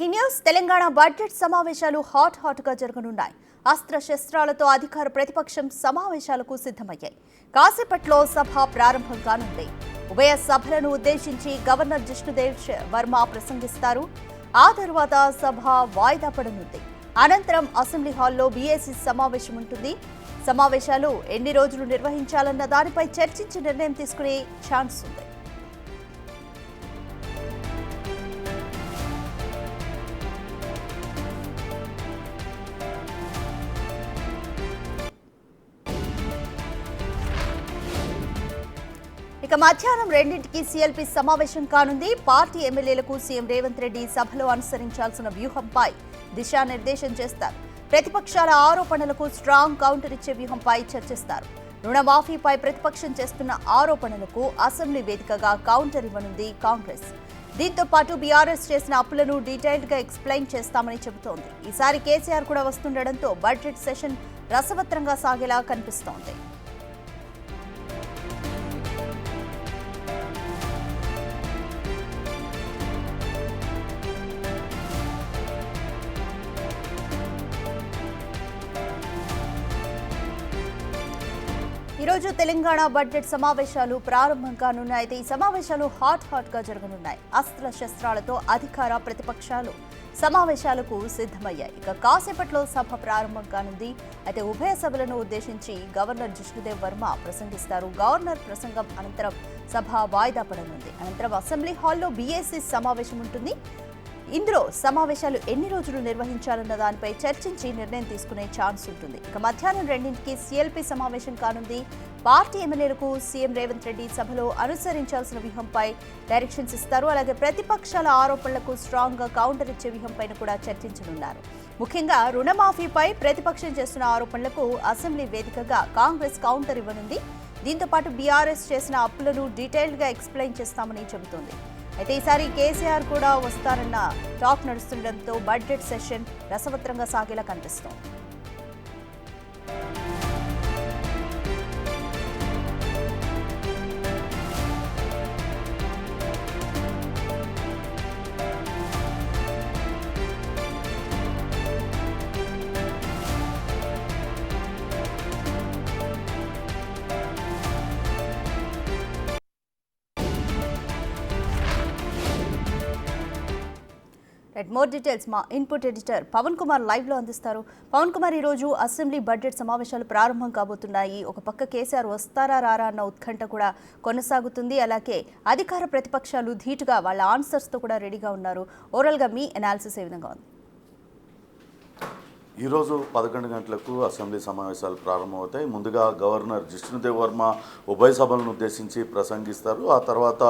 News Telangana budget సమావేశాలు హాట్గా జరగనున్నాయి. అస్త్ర శస్త్రాలతో అధికార ప్రతిపక్షం సమావేశాలకు సిద్ధమయ్యాయి. కాసేపట్లో సభ ప్రారంభం కానుంది. ఉభయ సభలను ఉద్దేశించి గవర్నర్ జిష్ణుదేవ్ వర్మ ప్రసంగిస్తారు. ఆ తర్వాత సభ వాయిదా పడనుంది. అనంతరం అసెంబ్లీ హాల్లో బీఏసీ సమావేశం ఉంటుంది. సమావేశాలు ఎన్ని రోజులు నిర్వహించాలన్న దానిపై చర్చించి నిర్ణయం తీసుకునే ఛాన్స్ ఉంది. ఇక మధ్యాహ్నం 2ంటికి సీఎల్పీ సమావేశం కానుంది. పార్టీ ఎమ్మెల్యేలకు సీఎం రేవంత్ రెడ్డి సభలో అనుసరించాల్సిన వ్యూహంపై దిశానిర్దేశం చేస్తారు. ప్రతిపక్షాల ఆరోపణలకు స్ట్రాంగ్ కౌంటర్ ఇచ్చే వ్యూహంపై చర్చిస్తారు. రుణమాఫీపై ప్రతిపక్షం చేస్తున్న ఆరోపణలకు అసెంబ్లీ వేదికగా కౌంటర్ ఇవ్వనుంది కాంగ్రెస్. దీంతో పాటు బీఆర్ఎస్ చేసిన అప్పులను డీటెయిల్డ్ గా ఎక్స్ప్లెయిన్ చేస్తామని చెబుతోంది. ఈసారి కేసీఆర్ కూడా వస్తుండటంతో బడ్జెట్ సెషన్ రసవత్రంగా సాగేలా కనిపిస్తోంది. ఈరోజు తెలంగాణ బడ్జెట్ సమావేశాలు ప్రారంభం కానున్నాయి. అయితే ఈ సమావేశాలు హాట్గా జరగనున్నాయి. అస్త్ర శస్త్రాలతో అధికార ప్రతిపక్షాలు సమావేశాలకు సిద్ధమయ్యాయి. ఇక కాసేపట్లో సభ ప్రారంభం కానుంది. అయితే ఉభయ సభలను ఉద్దేశించి గవర్నర్ జిష్ణుదేవ్ వర్మ ప్రసంగిస్తారు. గవర్నర్ ప్రసంగం అనంతరం సభ వాయిదా పడనుంది. అనంతరం అసెంబ్లీ హాల్లో బీఏసీ సమావేశం ఉంటుంది. ఇందులో సమావేశాలు ఎన్ని రోజులు నిర్వహించాలన్న దానిపై చర్చించి నిర్ణయం తీసుకునే ఛాన్స్ ఉంటుంది. ఇక మధ్యాహ్నం 2ంటికి సీఎల్పీ సమావేశం కానుంది. పార్టీ ఎమ్మెల్యేలకు సీఎం రేవంత్ రెడ్డి సభలో అనుసరించాల్సిన వ్యూహంపై డైరెక్షన్స్ ఇస్తారు. అలాగే ప్రతిపక్షాల ఆరోపణలకు స్ట్రాంగ్ గా కౌంటర్ ఇచ్చే వ్యూహంపైన కూడా చర్చించనున్నారు. ముఖ్యంగా రుణమాఫీపై ప్రతిపక్షం చేస్తున్న ఆరోపణలకు అసెంబ్లీ వేదికగా కాంగ్రెస్ కౌంటర్ ఇవ్వనుంది. దీంతో పాటు బీఆర్ఎస్ చేసిన అప్పులను డీటెయిల్డ్ గా ఎక్స్ప్లెయిన్ చేస్తామని చెబుతోంది. అయితే ఈసారి కేసీఆర్ కూడా వస్తారన్న టాక్ నడుస్తుండటంతో బడ్జెట్ సెషన్ రసవత్రంగా సాగేలా కనిపిస్తోంది. మోర్ డీటెయిల్స్ మా input editor Pavan Kumar live లో అందిస్తారు. పవన్ కుమార్, ఈ రోజు అసెంబ్లీ బడ్జెట్ సమావేశాలు ప్రారంభం కాబోతున్నాయి. ఒక పక్క కేసీఆర్ వస్తారా రారా అన్న ఉత్కంఠ కూడా కొనసాగుతుంది. అలాగే అధికార ప్రతిపక్షాలు ధీటుగా వాళ్ళ ఆన్సర్స్ తో కూడా రెడీగా ఉన్నారు. ఓవరాల్ గా మీ అనాలిసిస్ ఏ విధంగా ఉంది? ఈరోజు 11 గంటలకు అసెంబ్లీ సమావేశాలు ప్రారంభమవుతాయి. ముందుగా గవర్నర్ జిష్ణుదేవ్ వర్మ ఉభయ సభలను ఉద్దేశించి ప్రసంగిస్తారు. ఆ తర్వాత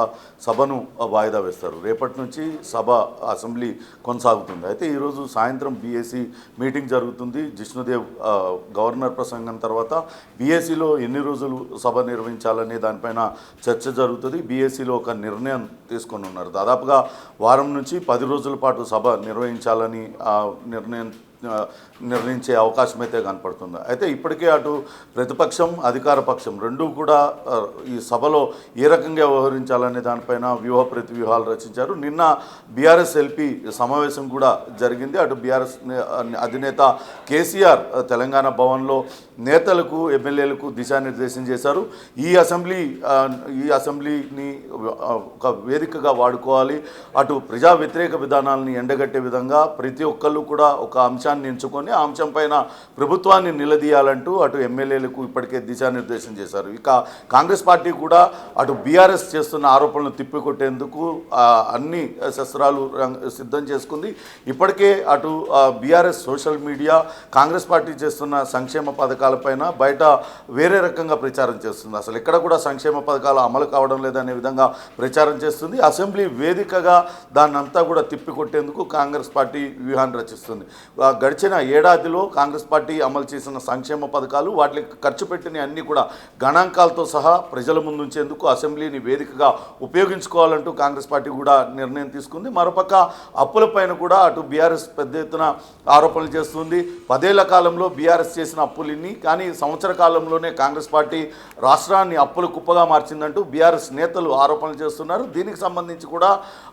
సభను వాయిదా వేస్తారు. రేపటి నుంచి సభ అసెంబ్లీ కొనసాగుతుంది. అయితే ఈరోజు సాయంత్రం బీఏసీ మీటింగ్ జరుగుతుంది. జిష్ణుదేవ్ గవర్నర్ ప్రసంగం తర్వాత బీఏసీలో ఎన్ని రోజులు సభ నిర్వహించాలనే దానిపైన చర్చ జరుగుతుంది. బీఏసీలో ఒక నిర్ణయం తీసుకొని ఉన్నారు. దాదాపుగా వారం నుంచి 10 రోజుల పాటు సభ నిర్వహించాలని నిర్ణయించే అవకాశం అయితే కనపడుతుంది. అయితే ఇప్పటికే అటు ప్రతిపక్షం అధికార పక్షం రెండూ కూడా ఈ సభలో ఏ రకంగా వ్యవహరించాలనే దానిపైన ప్రతివ్యూహాలు రచించారు. నిన్న బీఆర్ఎస్ ఎల్పీ సమావేశం కూడా జరిగింది. అటు బీఆర్ఎస్ అధినేత కేసీఆర్ తెలంగాణ భవన్లో నేతలకు ఎమ్మెల్యేలకు దిశానిర్దేశం చేశారు. ఈ అసెంబ్లీని ఒక వేదికగా వాడుకోవాలి. అటు ప్రజా వ్యతిరేక విధానాలని ఎండగట్టే విధంగా ప్రతి ఒక్కళ్ళు కూడా ఒక అంశాన్ని ఎంచుకొని ఆ అంశం పైన ప్రభుత్వాన్ని నిలదీయాలంటూ అటు ఎమ్మెల్యేలకు ఇప్పటికే దిశానిర్దేశం చేశారు. ఇక కాంగ్రెస్ పార్టీ కూడా అటు బీఆర్ఎస్ చేస్తున్న ఆరోపణలు తిప్పికొట్టేందుకు అన్ని శస్త్రాలు సిద్ధం చేసుకుంది. ఇప్పటికే అటు BRS social media Congress party చేస్తున్న సంక్షేమ పథకాలపైన బయట వేరే రకంగా ప్రచారం చేస్తుంది. అసలు ఎక్కడ కూడా సంక్షేమ పథకాలు అమలు కావడం లేదనే విధంగా ప్రచారం చేస్తుంది. అసెంబ్లీ వేదికగా దాన్నంతా కూడా తిప్పికొట్టేందుకు కాంగ్రెస్ పార్టీ వ్యూహాన్ని రచిస్తుంది. గడిచిన ఏడాదిలో కాంగ్రెస్ పార్టీ అమలు చేసిన సంక్షేమ పథకాలు వాటికి ఖర్చు పెట్టిన అన్ని కూడా గణాంకాలతో సహా ప్రజల ముందుంచేందుకు అసెంబ్లీని వేదికగా ఉపయోగించుకోవాలంటూ కాంగ్రెస్ పార్టీ కూడా నిర్ణయం తీసుకుంది. మరోపక్క అప్పులపైన కూడా అటు బీఆర్ఎస్ పెద్ద ఎత్తున ఆరోపణలు చేస్తుంది. 10 ఏళ్ల కాలంలో బీఆర్ఎస్ చేసిన అప్పులన్నీ కానీ సంవత్సర కాలంలోనే కాంగ్రెస్ పార్టీ రాష్ట్రాన్ని అప్పుల కుప్పగా మార్చిందంటూ బీఆర్ఎస్ నేతలు ఆరోపణలు చేస్తున్నారు. దీనికి సంబంధించి కూడా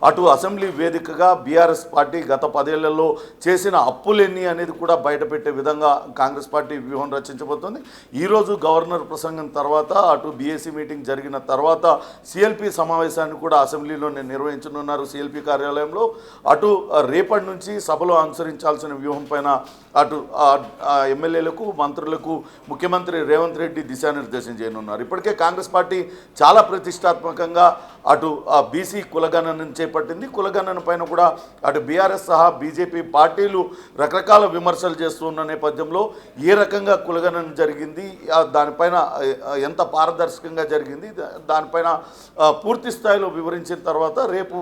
అటు అసెంబ్లీ వేదికగా బీఆర్ఎస్ పార్టీ గత 10 ఏళ్లలో చేసిన అప్పులెన్ని అనేది కూడా బయటపెట్టే విధంగా కాంగ్రెస్ పార్టీ వ్యూహం రచించబోతోంది. ఈరోజు గవర్నర్ ప్రసంగం తర్వాత అటు బీఏసీ మీటింగ్ జరిగిన తర్వాత సిఎల్పి సమావేశాన్ని కూడా అసెంబ్లీలోనే నిర్వహించనున్నారు సిఎల్పి కార్యాలయంలో. అటు రేపటి నుంచి సభలో అనుసరించాల్సిన వ్యూహం పైన అటు ఎమ్మెల్యేలకు మంత్రులకు ముఖ్యమంత్రి రేవంత్ రెడ్డి దిశానిర్దేశం చేయనున్నారు. ఇప్పటికే కాంగ్రెస్ పార్టీ చాలా ప్రతిష్టాత్మకంగా అటు బీసీ కులగణనను చేపట్టింది. కులగణన పైన కూడా అటు బీఆర్ఎస్ సహా బీజేపీ పార్టీలు రకరకాల విమర్శలు చేస్తున్న నేపథ్యంలో ఏ రకంగా కులగణన జరిగింది, దానిపైన ఎంత పారదర్శకంగా జరిగింది, దానిపైన పూర్తి స్థాయిలో వివరించిన తర్వాత రేపు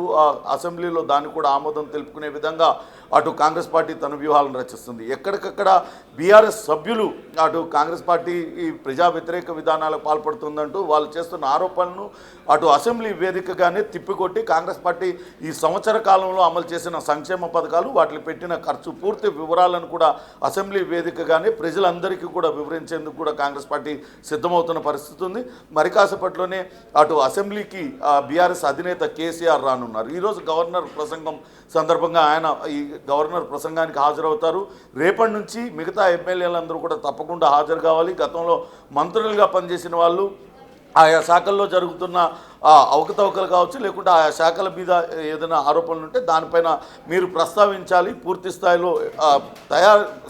అసెంబ్లీలో దాన్ని కూడా ఆమోదం తెలుపుకునే విధంగా అటు కాంగ్రెస్ పార్టీ తన వ్యూహాలను రచిస్తుంది. ఎక్కడికక్కడ బీఆర్ఎస్ సభ్యులు అటు కాంగ్రెస్ పార్టీ ఈ ప్రజా వ్యతిరేక విధానాలకు పాల్పడుతుందంటూ వాళ్ళు చేస్తున్న ఆరోపణలను అటు అసెంబ్లీ వేదికగానే తిప్పికొట్టి కాంగ్రెస్ పార్టీ ఈ సంవత్సర కాలంలో అమలు చేసిన సంక్షేమ పథకాలు వాటికి పెట్టిన ఖర్చు పూర్తి వివరాలను కూడా అసెంబ్లీ వేదికగానే ప్రజలందరికీ కూడా వివరించేందుకు కూడా కాంగ్రెస్ పార్టీ సిద్ధమవుతున్న పరిస్థితి ఉంది. మరి కాసేపట్లోనే అటు అసెంబ్లీకి బీఆర్ఎస్ అధినేత కేసీఆర్ రానున్నారు. ఈరోజు గవర్నర్ ప్రసంగం సందర్భంగా ఆయన ఈ గవర్నర్ ప్రసంగానికి హాజరవుతారు. రేపటి నుంచి మిగతా ఎమ్మెల్యేలందరూ కూడా తప్పకుండా హాజరు కావాలి. గతంలో మంత్రులుగా పనిచేసిన వాళ్ళు ఆయా శాఖల్లో జరుగుతున్న అవకతవకలు కావచ్చు, లేకుంటే ఆయా శాఖల మీద ఏదైనా ఆరోపణలు ఉంటే దానిపైన మీరు ప్రస్తావించాలి. పూర్తి స్థాయిలో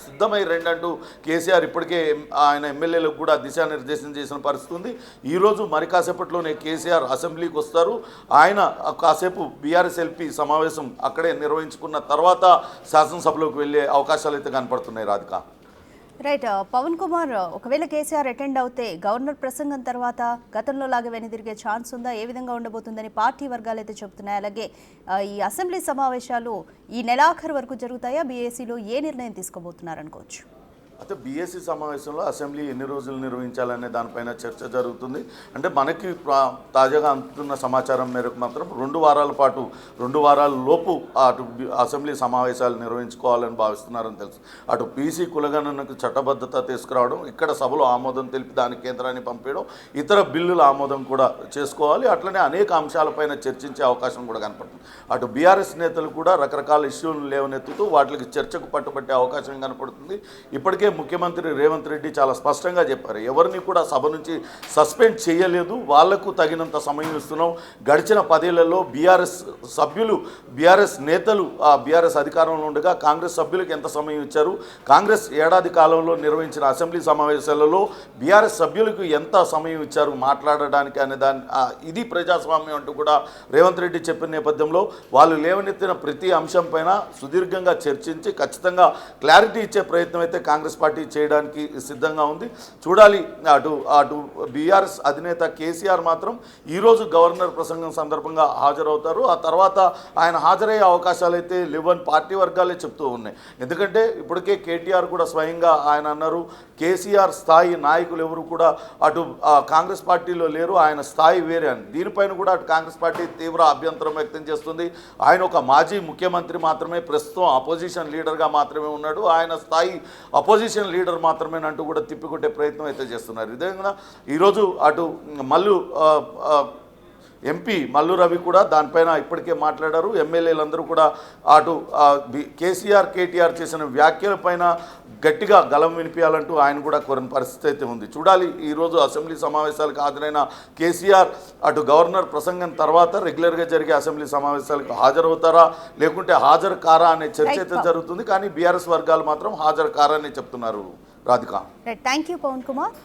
సిద్ధమై రెండంటూ కేసీఆర్ ఇప్పటికే ఆయన ఎమ్మెల్యేలకు కూడా దిశానిర్దేశం చేసిన పరిస్థితి ఉంది. ఈరోజు మరి కాసేపట్లోనే కేసీఆర్ అసెంబ్లీకి వస్తారు. ఆయన కాసేపు బీఆర్ఎస్ ఎల్పీ సమావేశం అక్కడే నిర్వహించుకున్న తర్వాత శాసనసభలోకి వెళ్ళే అవకాశాలు అయితే కనపడుతున్నాయి. రాధిక, రైట్. పవన్ కుమార్, ఒకవేళ కేసీఆర్ అటెండ్ అవుతే గవర్నర్ ప్రసంగం తర్వాత గతంలో లాగా వెనుదిరిగే ఛాన్స్ ఉందా? ఏ విధంగా ఉండబోతుందని పార్టీ వర్గాలు అయితే చెబుతున్నాయి. అలాగే ఈ అసెంబ్లీ సమావేశాలు ఈ నెలాఖరు వరకు జరుగుతాయా? బీఏసీలో ఏ నిర్ణయం తీసుకోబోతున్నారనుకోవచ్చు? అయితే బీఏసీ సమావేశంలో అసెంబ్లీ ఎన్ని రోజులు నిర్వహించాలనే దానిపైన చర్చ జరుగుతుంది. అంటే మనకి తాజాగా అందుతున్న సమాచారం మేరకు మాత్రం 2 వారాల పాటు 2 వారాల లోపు అటు అసెంబ్లీ సమావేశాలు నిర్వహించుకోవాలని భావిస్తున్నారని తెలుసు. అటు పీసీ కులగణనకు చట్టబద్ధత తీసుకురావడం, ఇక్కడ సభలో ఆమోదం తెలిపి దాని కేంద్రాన్ని పంపించడం, ఇతర బిల్లుల ఆమోదం కూడా చేసుకోవాలి. అట్లనే అనేక అంశాలపైన చర్చించే అవకాశం కూడా కనపడుతుంది. అటు బీఆర్ఎస్ నేతలు కూడా రకరకాల ఇష్యూలను లేవనెత్తుతూ వాటికి చర్చకు పట్టుబట్టే అవకాశం కనపడుతుంది. ఇప్పటికే ముఖ్యమంత్రి రేవంత్ రెడ్డి చాలా స్పష్టంగా చెప్పారు, ఎవరిని కూడా సభ నుంచి సస్పెండ్ చేయలేదు, వాళ్లకు తగినంత సమయం ఇస్తున్నాం. గడిచిన 10 ఏళ్లలో బీఆర్ఎస్ సభ్యులు, బీఆర్ఎస్ నేతలు బీఆర్ఎస్ అధికారంలో ఉండగా కాంగ్రెస్ సభ్యులకు ఎంత సమయం ఇచ్చారు, కాంగ్రెస్ ఏడాది కాలంలో నిర్వహించిన అసెంబ్లీ సమావేశాలలో బీఆర్ఎస్ సభ్యులకు ఎంత సమయం ఇచ్చారు మాట్లాడడానికి అనే ఇది ప్రజాస్వామ్యం అంటూ కూడా రేవంత్ రెడ్డి చెప్పిన నేపథ్యంలో వాళ్ళు లేవనెత్తిన ప్రతి అంశం పైన సుదీర్ఘంగా చర్చించి ఖచ్చితంగా క్లారిటీ ఇచ్చే ప్రయత్నం అయితే కాంగ్రెస్ పార్టీ చేయడానికి సిద్ధంగా ఉంది. చూడాలి. అటు బీఆర్ఎస్ అధినేత కేసీఆర్ మాత్రం ఈరోజు గవర్నర్ ప్రసంగం సందర్భంగా హాజరవుతారు. ఆ తర్వాత ఆయన హాజరయ్యే అవకాశాలు అయితే లేవని పార్టీ వర్గాలే చెప్తూ ఉన్నాయి. ఎందుకంటే ఇప్పటికే కేటీఆర్ కూడా స్వయంగా ఆయన అన్నారు, కేసీఆర్ స్థాయి నాయకులు ఎవరు కూడా అటు కాంగ్రెస్ పార్టీలో లేరు, ఆయన స్థాయి వేరే అని. దీనిపైన కూడా అటు కాంగ్రెస్ పార్టీ తీవ్ర అభ్యంతరం వ్యక్తం చేస్తుంది. ఆయన ఒక మాజీ ముఖ్యమంత్రి మాత్రమే, ప్రస్తుతం అపోజిషన్ లీడర్గా మాత్రమే ఉన్నాడు, ఆయన స్థాయి అపోజిషన్ లీడర్ మాత్రమేనంటూ కూడా తిప్పికొట్టే ప్రయత్నం అయితే చేస్తున్నారు. ఇదే విధంగా ఈరోజు అటు ఎంపీ మల్లు రవి కూడా దానిపైన ఇప్పటికే మాట్లాడారు. ఎమ్మెల్యేలందరూ కూడా అటు కేసీఆర్ కేటీఆర్ చేసిన వ్యాఖ్యలపైన గట్టిగా గలం వినిపించాలంటూ ఆయన కూడా కోరిన పరిస్థితి అయితే ఉంది. చూడాలి. ఈరోజు అసెంబ్లీ సమావేశాలకు హాజరైన కేసీఆర్ అటు గవర్నర్ ప్రసంగం తర్వాత రెగ్యులర్గా జరిగే అసెంబ్లీ సమావేశాలకు హాజరవుతారా లేకుంటే హాజరు కారా అనే చర్చ అయితే జరుగుతుంది. కానీ బీఆర్ఎస్ వర్గాలు మాత్రం హాజరు కారా అని చెప్తున్నారు. Radhika, thank you Pavan Kumar.